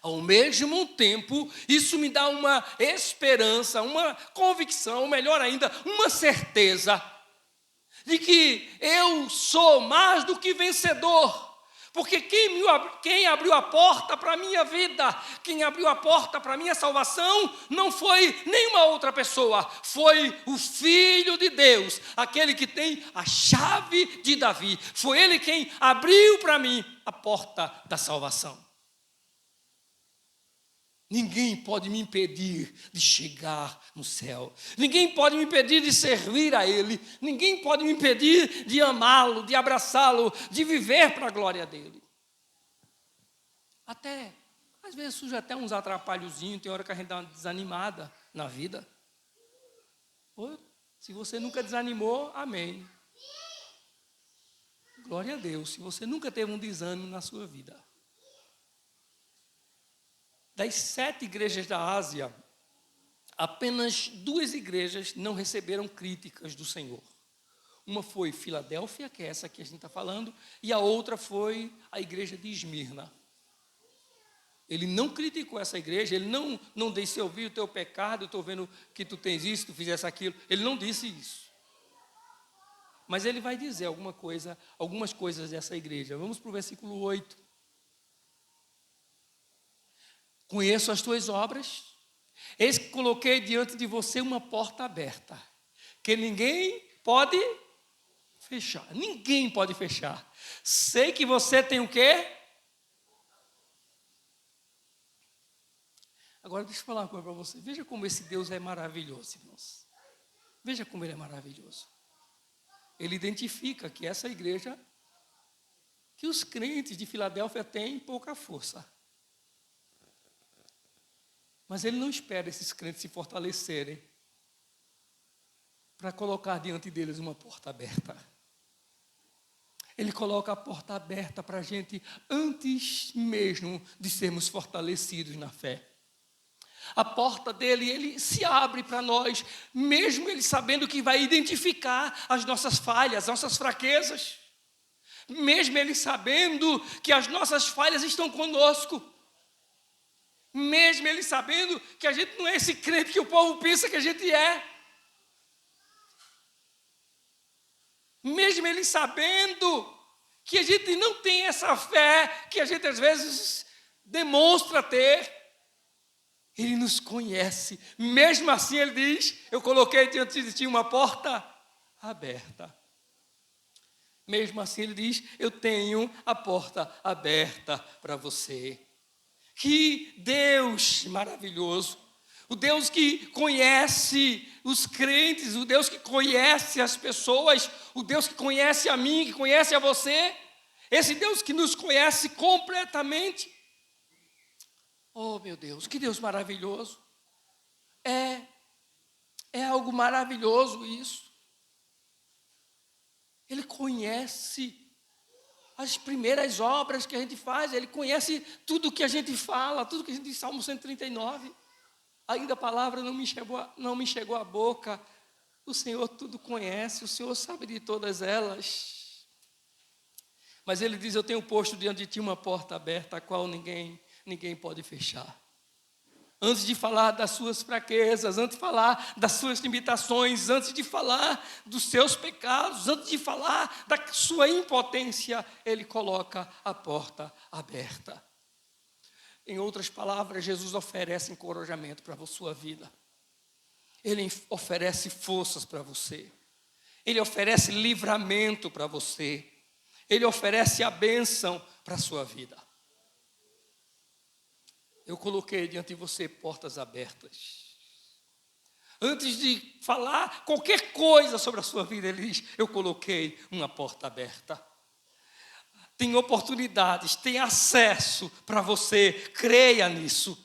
Ao mesmo tempo, isso me dá uma esperança, uma convicção, ou melhor ainda, uma certeza de que eu sou mais do que vencedor. Porque quem abriu a porta para a minha vida, quem abriu a porta para a minha salvação, não foi nenhuma outra pessoa, foi o Filho de Deus, aquele que tem a chave de Davi. Foi ele quem abriu para mim a porta da salvação. Ninguém pode me impedir de chegar no céu. Ninguém pode me impedir de servir a Ele. Ninguém pode me impedir de amá-lo, de abraçá-lo, de viver para a glória dEle. Até, às vezes surge até uns atrapalhozinhos, tem hora que a gente dá uma desanimada na vida. Ou, se você nunca desanimou, amém. Glória a Deus, se você nunca teve um desânimo na sua vida. Das 7 igrejas da Ásia, apenas 2 igrejas não receberam críticas do Senhor. Uma foi Filadélfia, que é essa que a gente está falando, e a outra foi a igreja de Esmirna. Ele não criticou essa igreja, ele não disse: eu vi o teu pecado, eu estou vendo que tu tens isso, tu fizesse aquilo. Ele não disse isso. Mas ele vai dizer algumas coisas dessa igreja. Vamos para o versículo 8. Conheço as tuas obras, eis que coloquei diante de você uma porta aberta, que ninguém pode fechar. Ninguém pode fechar. Sei que você tem o quê? Agora deixa eu falar uma coisa para você. Veja como esse Deus é maravilhoso, irmãos. Veja como Ele é maravilhoso. Ele identifica que essa igreja, que os crentes de Filadélfia têm pouca força. Mas Ele não espera esses crentes se fortalecerem para colocar diante deles uma porta aberta. Ele coloca a porta aberta para a gente antes mesmo de sermos fortalecidos na fé. A porta dele, ele se abre para nós, mesmo ele sabendo que vai identificar as nossas falhas, as nossas fraquezas. Mesmo ele sabendo que as nossas falhas estão conosco. Mesmo ele sabendo que a gente não é esse crente que o povo pensa que a gente é. Mesmo ele sabendo que a gente não tem essa fé que a gente às vezes demonstra ter. Ele nos conhece. Mesmo assim ele diz: eu coloquei diante de ti uma porta aberta. Mesmo assim ele diz: eu tenho a porta aberta para você. Que Deus maravilhoso, o Deus que conhece os crentes, o Deus que conhece as pessoas, o Deus que conhece a mim, que conhece a você, esse Deus que nos conhece completamente. Oh meu Deus, que Deus maravilhoso, é algo maravilhoso isso. Ele conhece as primeiras obras que a gente faz, Ele conhece tudo que a gente fala, tudo que a gente diz. Salmo 139, ainda a palavra não me chegou à boca, o Senhor tudo conhece, o Senhor sabe de todas elas. Mas Ele diz: eu tenho posto diante de ti uma porta aberta, a qual ninguém pode fechar. Antes de falar das suas fraquezas, antes de falar das suas limitações, antes de falar dos seus pecados, antes de falar da sua impotência, Ele coloca a porta aberta. Em outras palavras, Jesus oferece encorajamento para a sua vida. Ele oferece forças para você. Ele oferece livramento para você. Ele oferece a bênção para a sua vida. Eu coloquei diante de você portas abertas. Antes de falar qualquer coisa sobre a sua vida, Ele diz: eu coloquei uma porta aberta. Tem oportunidades, tem acesso para você, creia nisso.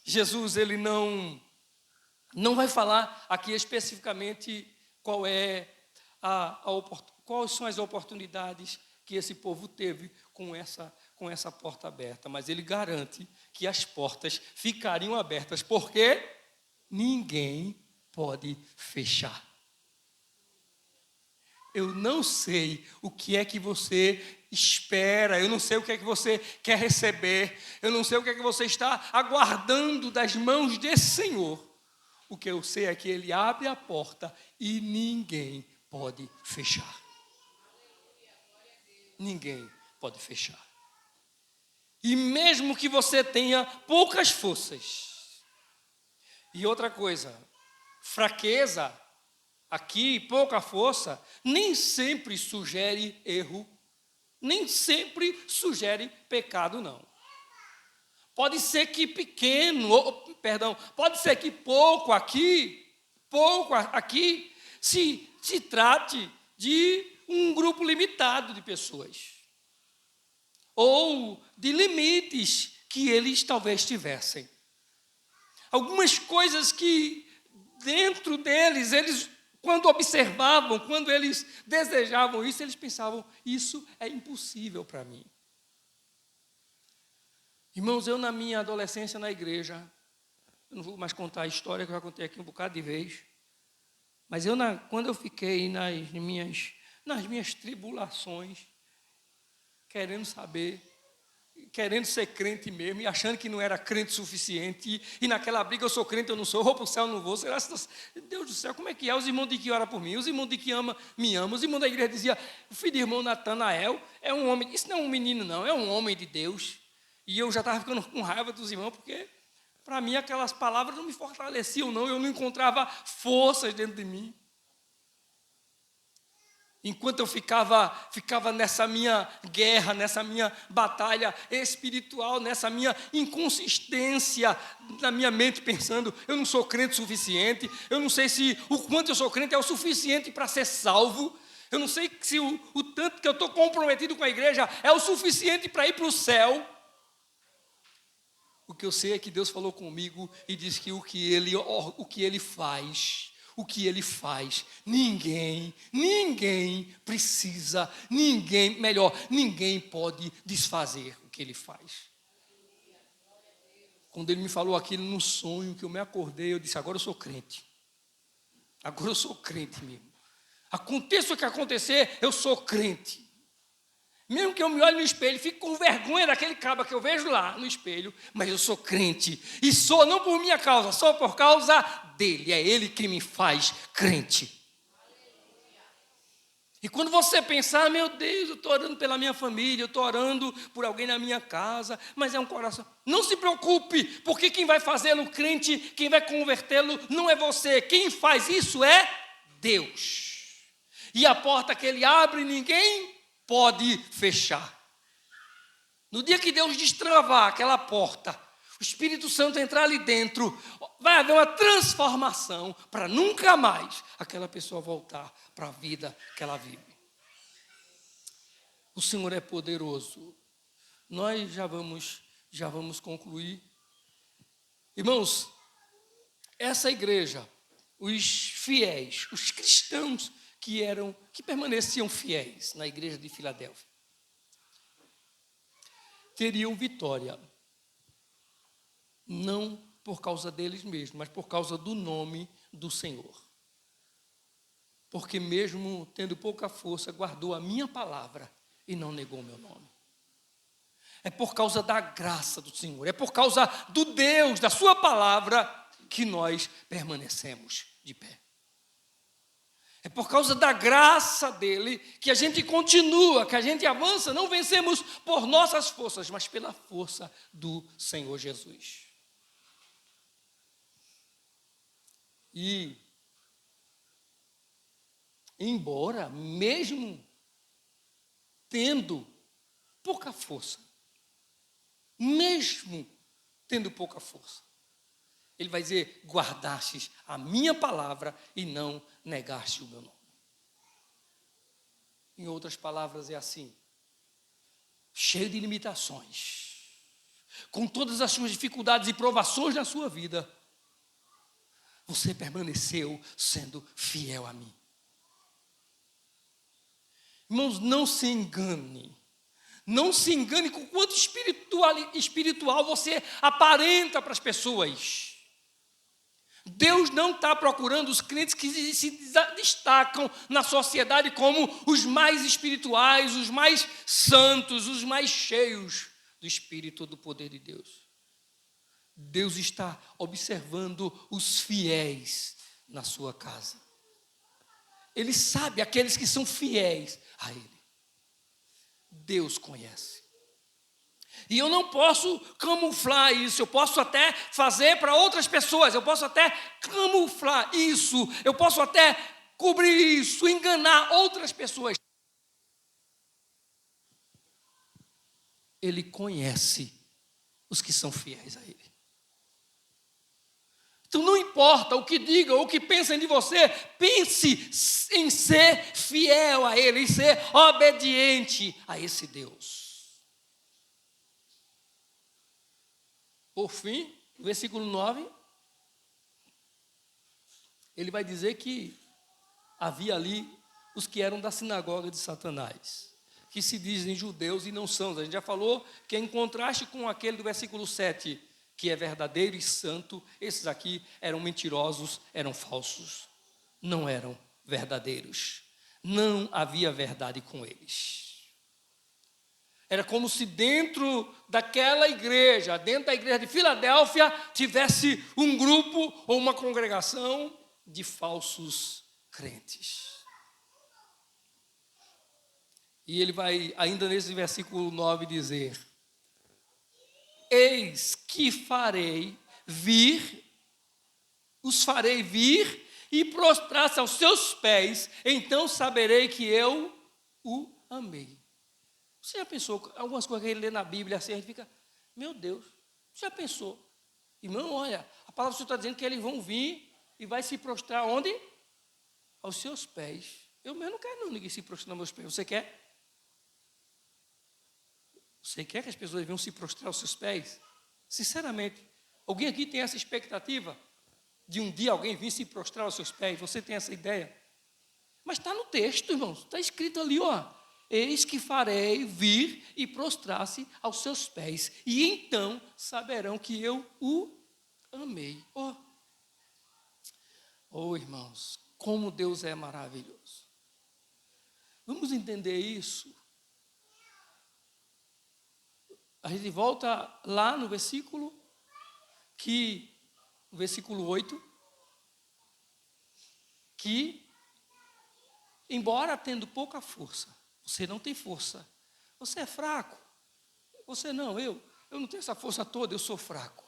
Jesus, Ele não vai falar aqui especificamente quais são as oportunidades que esse povo teve com essa porta aberta, mas Ele garante que as portas ficariam abertas, porque ninguém pode fechar. Eu não sei o que é que você espera, eu não sei o que é que você quer receber, eu não sei o que é que você está aguardando das mãos desse Senhor. O que eu sei é que Ele abre a porta e ninguém pode fechar. Ninguém pode fechar. E mesmo que você tenha poucas forças. E outra coisa, fraqueza, aqui, pouca força, nem sempre sugere erro, nem sempre sugere pecado, não. Pode ser que pode ser que pouco aqui se trate de um grupo limitado de pessoas. Ou de limites que eles talvez tivessem. Algumas coisas que dentro deles, eles, quando observavam, quando eles desejavam isso, eles pensavam, isso é impossível para mim. Irmãos, eu na minha adolescência na igreja, eu não vou mais contar a história que eu já contei aqui um bocado de vez, mas quando eu fiquei nas minhas tribulações, querendo saber, querendo ser crente mesmo, e achando que não era crente suficiente, e naquela briga eu sou crente, eu não sou, vou para o céu, não vou, Deus do céu, como é que é? Os irmãos de que oram por mim, os irmãos de que me amam, os irmãos da igreja diziam, o filho do irmão Natanael é um homem, isso não é um menino não, é um homem de Deus, e eu já estava ficando com raiva dos irmãos, porque para mim aquelas palavras não me fortaleciam não, eu não encontrava forças dentro de mim. Enquanto eu ficava nessa minha guerra, nessa minha batalha espiritual, nessa minha inconsistência na minha mente, pensando, eu não sou crente suficiente, eu não sei se o quanto eu sou crente é o suficiente para ser salvo, eu não sei se o tanto que eu estou comprometido com a igreja é o suficiente para ir para o céu. O que eu sei é que Deus falou comigo e disse que o que Ele faz, ninguém precisa, ninguém pode desfazer o que Ele faz. Quando Ele me falou aquilo num sonho, que eu me acordei, eu disse, agora eu sou crente mesmo. Aconteça o que acontecer, eu sou crente. Mesmo que eu me olhe no espelho, fico com vergonha daquele cabo que eu vejo lá no espelho, mas eu sou crente. E sou não por minha causa, sou por causa dele. É ele que me faz crente. E quando você pensar, meu Deus, eu estou orando pela minha família, eu estou orando por alguém na minha casa, mas é um coração. Não se preocupe, porque quem vai fazê-lo crente, quem vai convertê-lo, não é você. Quem faz isso é Deus. E a porta que ele abre, ninguém pode fechar. No dia que Deus destravar aquela porta, o Espírito Santo entrar ali dentro, vai haver uma transformação para nunca mais aquela pessoa voltar para a vida que ela vive. O Senhor é poderoso. Nós já vamos concluir. Irmãos, essa igreja, os fiéis, os cristãos que permaneciam fiéis na igreja de Filadélfia, teriam vitória, não por causa deles mesmos, mas por causa do nome do Senhor. Porque mesmo tendo pouca força, guardou a minha palavra e não negou o meu nome. É por causa da graça do Senhor, é por causa do Deus, da sua palavra, que nós permanecemos de pé. É por causa da graça dele que a gente continua, que a gente avança. Não vencemos por nossas forças, mas pela força do Senhor Jesus. E, embora, mesmo tendo pouca força, ele vai dizer, guardastes a minha palavra e não negaste o meu nome. Em outras palavras é assim, cheio de limitações, com todas as suas dificuldades e provações na sua vida, você permaneceu sendo fiel a mim. Irmãos, não se engane com quanto espiritual você aparenta para as pessoas. Deus não está procurando os crentes que se destacam na sociedade como os mais espirituais, os mais santos, os mais cheios do Espírito do poder de Deus. Deus está observando os fiéis na sua casa. Ele sabe aqueles que são fiéis a Ele. Deus conhece. E eu não posso camuflar isso, eu posso até fazer para outras pessoas, eu posso até camuflar isso, eu posso até cobrir isso, enganar outras pessoas. Ele conhece os que são fiéis a Ele. Então não importa o que digam, ou o que pensem de você, pense em ser fiel a Ele, em ser obediente a esse Deus. Por fim, no versículo 9, ele vai dizer que havia ali os que eram da sinagoga de Satanás, que se dizem judeus e não são. A gente já falou que em contraste com aquele do versículo 7, que é verdadeiro e santo, esses aqui eram mentirosos, eram falsos, não eram verdadeiros. Não havia verdade com eles. Era como se dentro daquela igreja, dentro da igreja de Filadélfia, tivesse um grupo ou uma congregação de falsos crentes. E ele vai, ainda nesse versículo 9, dizer: eis que os farei vir e prostrar-se aos seus pés, então saberei que eu o amei. Você já pensou, algumas coisas que ele lê na Bíblia assim, a gente fica, meu Deus, você já pensou? Irmão, olha, a palavra do Senhor está dizendo que eles vão vir e vai se prostrar onde? Aos seus pés. Eu mesmo não quero ninguém se prostrar aos meus pés. Você quer? Você quer que as pessoas venham se prostrar aos seus pés? Sinceramente, alguém aqui tem essa expectativa de um dia alguém vir se prostrar aos seus pés? Você tem essa ideia? Mas está no texto, irmãos, está escrito ali, ó. Eis que farei vir e prostrar-se aos seus pés, e então saberão que eu o amei. Oh, irmãos, como Deus é maravilhoso. Vamos entender isso. A gente volta lá no versículo 8, que, embora tendo pouca força, você não tem força, você é fraco, você não, eu não tenho essa força toda, eu sou fraco,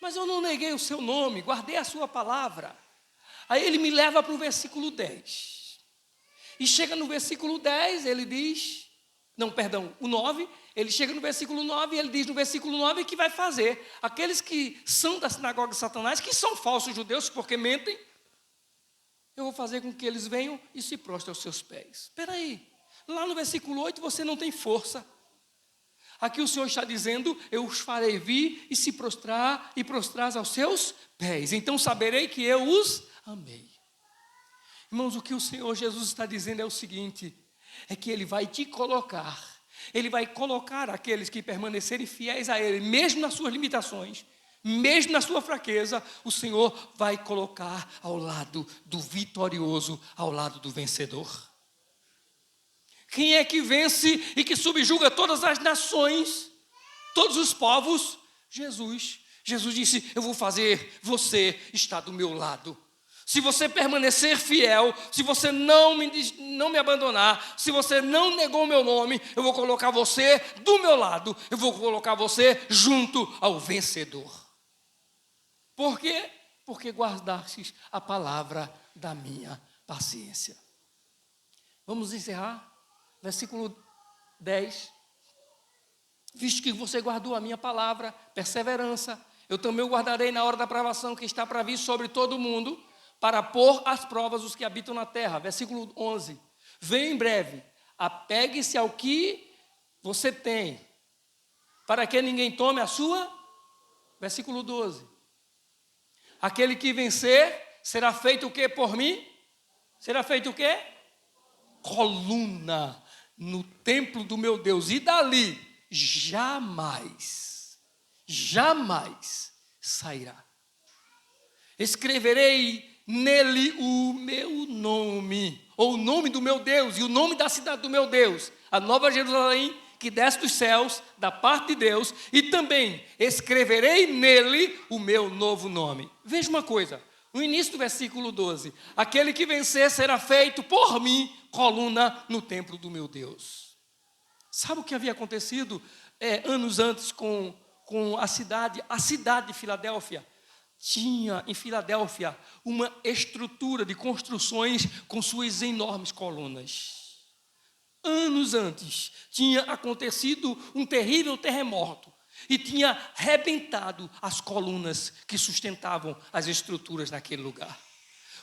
mas eu não neguei o seu nome, guardei a sua palavra. Aí ele me leva para o versículo 10, e chega no versículo 10, ele diz, o 9, ele chega no versículo 9, e ele diz no versículo 9 que vai fazer aqueles que são da sinagoga de Satanás, que são falsos judeus porque mentem, eu vou fazer com que eles venham e se prostrem aos seus pés. Espera aí. Lá no versículo 8 você não tem força. Aqui o Senhor está dizendo, eu os farei vir e se prostrar e prostrar aos seus pés. Então saberei que eu os amei. Irmãos, o que o Senhor Jesus está dizendo é o seguinte, é que Ele vai te colocar, Ele vai colocar aqueles que permanecerem fiéis a Ele, mesmo nas suas limitações, mesmo na sua fraqueza, o Senhor vai colocar ao lado do vitorioso, ao lado do vencedor. Quem é que vence e que subjuga todas as nações, todos os povos? Jesus. Jesus disse, eu vou fazer você estar do meu lado. Se você permanecer fiel, se você não me abandonar, se você não negou o meu nome, eu vou colocar você do meu lado, eu vou colocar você junto ao vencedor. Por quê? Porque guardastes a palavra da minha paciência. Vamos encerrar? Versículo 10. Visto que você guardou a minha palavra, perseverança, eu também o guardarei na hora da provação que está para vir sobre todo o mundo, para pôr às provas os que habitam na terra. Versículo 11. Venha em breve, apegue-se ao que você tem, para que ninguém tome a sua. Versículo 12. Aquele que vencer, será feito o que por mim? Será feito o quê? Coluna no templo do meu Deus, e dali jamais sairá. Escreverei nele o meu nome, ou o nome do meu Deus, e o nome da cidade do meu Deus, a Nova Jerusalém, que desce dos céus, da parte de Deus, e também escreverei nele o meu novo nome. Veja uma coisa, no início do versículo 12, aquele que vencer será feito por mim, coluna no templo do meu Deus. Sabe o que havia acontecido anos antes com a cidade de Filadélfia? Tinha em Filadélfia uma estrutura de construções com suas enormes colunas. Anos antes tinha acontecido um terrível terremoto e tinha arrebentado as colunas que sustentavam as estruturas naquele lugar.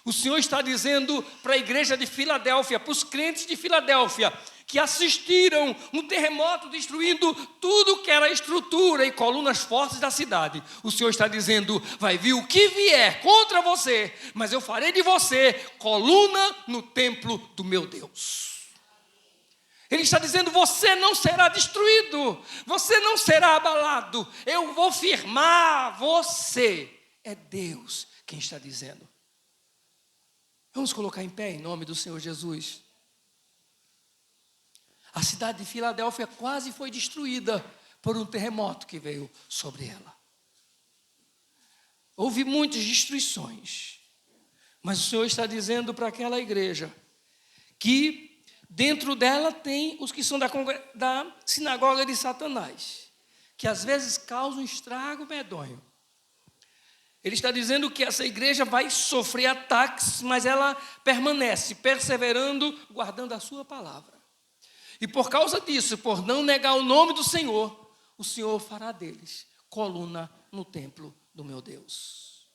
O Senhor está dizendo para a igreja de Filadélfia, para os crentes de Filadélfia, que assistiram um terremoto destruindo tudo que era estrutura e colunas fortes da cidade. O Senhor está dizendo, vai vir o que vier contra você, mas eu farei de você coluna no templo do meu Deus. Ele está dizendo, você não será destruído, você não será abalado, eu vou firmar você. É Deus quem está dizendo. Vamos colocar em pé em nome do Senhor Jesus. A cidade de Filadélfia quase foi destruída por um terremoto que veio sobre ela. Houve muitas destruições, mas o Senhor está dizendo para aquela igreja que dentro dela tem os que são da sinagoga de Satanás, que às vezes causam um estrago medonho. Ele está dizendo que essa igreja vai sofrer ataques, mas ela permanece, perseverando, guardando a sua palavra. E por causa disso, por não negar o nome do Senhor, o Senhor fará deles coluna no templo do meu Deus.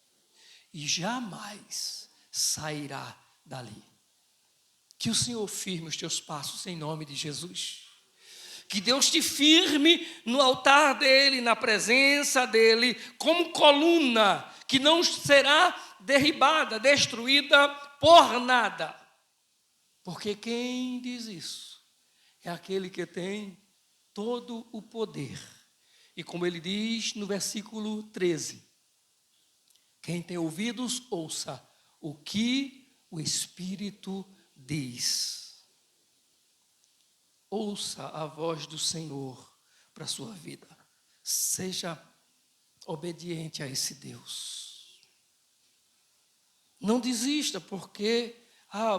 E jamais sairá dali. Que o Senhor firme os teus passos em nome de Jesus. Que Deus te firme no altar dele, na presença dele, como coluna, que não será derribada, destruída por nada. Porque quem diz isso é aquele que tem todo o poder. E como ele diz no versículo 13, quem tem ouvidos, ouça o que o Espírito diz. Ouça a voz do Senhor para a sua vida. Seja obediente a esse Deus. Não desista porque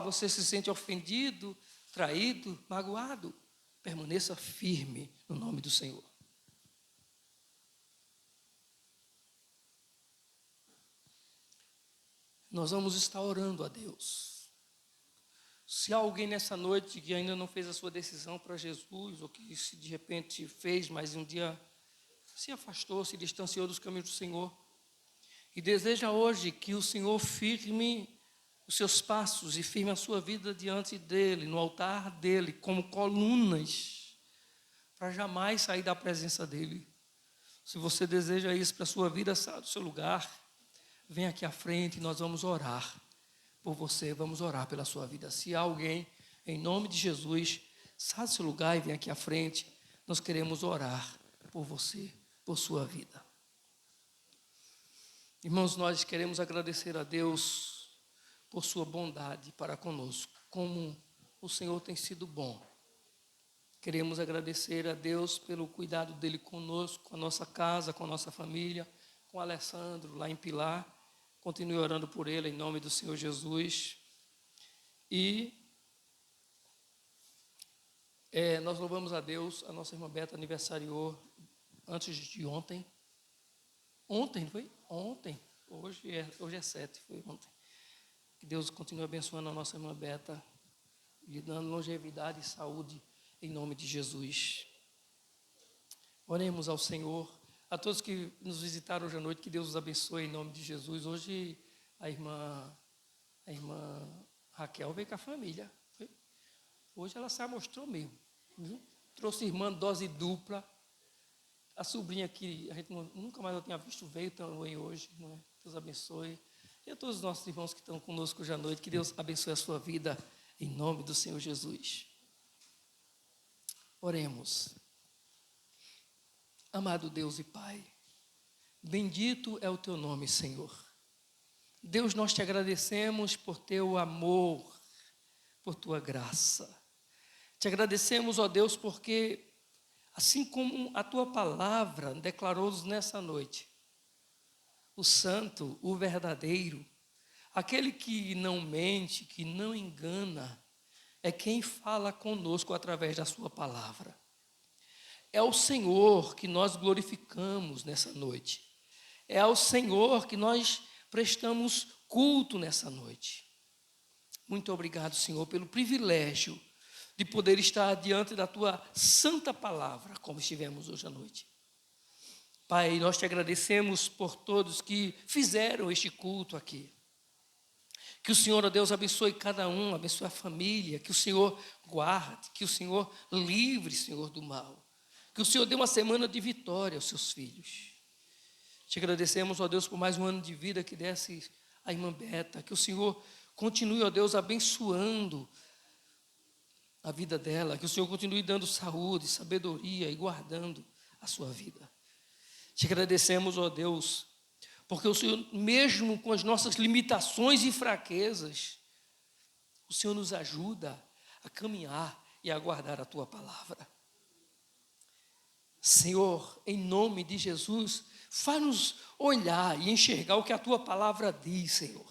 você se sente ofendido, traído, magoado. Permaneça firme no nome do Senhor. Nós vamos estar orando a Deus. Se há alguém nessa noite que ainda não fez a sua decisão para Jesus, ou que se de repente fez, mas um dia se afastou, se distanciou dos caminhos do Senhor, e deseja hoje que o Senhor firme os seus passos e firme a sua vida diante dEle, no altar dEle, como colunas, para jamais sair da presença dEle. Se você deseja isso para a sua vida, saia do seu lugar, vem aqui à frente e nós vamos orar por você, vamos orar pela sua vida. Se há alguém, em nome de Jesus, saia do seu lugar e vem aqui à frente, nós queremos orar por você, por sua vida. Irmãos, nós queremos agradecer a Deus por sua bondade para conosco, como o Senhor tem sido bom. Queremos agradecer a Deus pelo cuidado dele conosco, com a nossa casa, com a nossa família, com o Alessandro lá em Pilar. Continue orando por ele em nome do Senhor Jesus. E nós louvamos a Deus. A nossa irmã Beta aniversariou antes de ontem. Ontem, não foi? Ontem. Hoje é 7, foi ontem. Que Deus continue abençoando a nossa irmã Beta, lhe dando longevidade e saúde em nome de Jesus. Oremos ao Senhor. A todos que nos visitaram hoje à noite, que Deus os abençoe em nome de Jesus. Hoje a irmã Raquel veio com a família. Foi? Hoje ela se mostrou mesmo. Viu? Trouxe irmã dose dupla. A sobrinha que a gente nunca mais eu tinha visto veio também hoje. Não é? Deus abençoe. E a todos os nossos irmãos que estão conosco hoje à noite, que Deus abençoe a sua vida em nome do Senhor Jesus. Oremos. Amado Deus e Pai, bendito é o teu nome, Senhor. Deus, nós te agradecemos por teu amor, por tua graça. Te agradecemos, ó Deus, porque assim como a tua palavra declarou-nos nessa noite, o santo, o verdadeiro, aquele que não mente, que não engana, é quem fala conosco através da sua palavra. É o Senhor que nós glorificamos nessa noite. É ao Senhor que nós prestamos culto nessa noite. Muito obrigado, Senhor, pelo privilégio de poder estar diante da tua santa palavra, como estivemos hoje à noite. Pai, nós te agradecemos por todos que fizeram este culto aqui. Que o Senhor, ó Deus, abençoe cada um, abençoe a família, que o Senhor guarde, que o Senhor livre, Senhor, do mal. Que o Senhor dê uma semana de vitória aos seus filhos. Te agradecemos, ó Deus, por mais um ano de vida que desse a irmã Beta. Que o Senhor continue, ó Deus, abençoando a vida dela. Que o Senhor continue dando saúde, sabedoria e guardando a sua vida. Te agradecemos, ó Deus, porque o Senhor, mesmo com as nossas limitações e fraquezas, o Senhor nos ajuda a caminhar e a guardar a tua palavra. Senhor, em nome de Jesus, faz-nos olhar e enxergar o que a tua palavra diz, Senhor.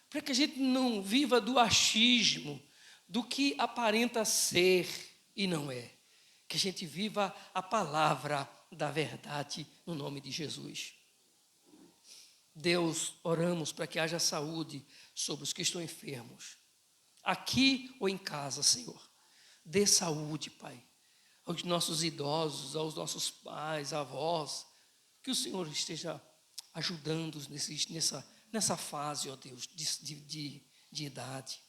Para que a gente não viva do achismo, do que aparenta ser e não é. Que a gente viva a palavra da verdade no nome de Jesus. Deus, oramos para que haja saúde sobre os que estão enfermos, aqui ou em casa, Senhor. Dê saúde, Pai, aos nossos idosos, aos nossos pais, avós, que o Senhor esteja ajudando-os nessa fase, ó Deus, de idade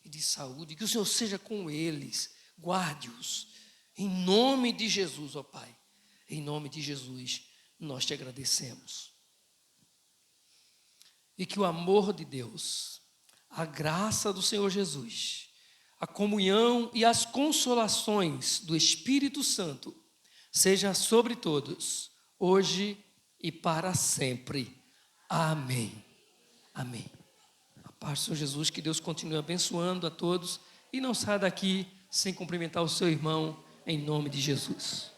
e de saúde, que o Senhor seja com eles, guarde-os, em nome de Jesus, ó Pai, em nome de Jesus, nós te agradecemos. E que o amor de Deus, a graça do Senhor Jesus, a comunhão e as consolações do Espírito Santo seja sobre todos, hoje e para sempre. Amém. Amém. A paz do Senhor Jesus, que Deus continue abençoando a todos e não saia daqui sem cumprimentar o seu irmão, em nome de Jesus.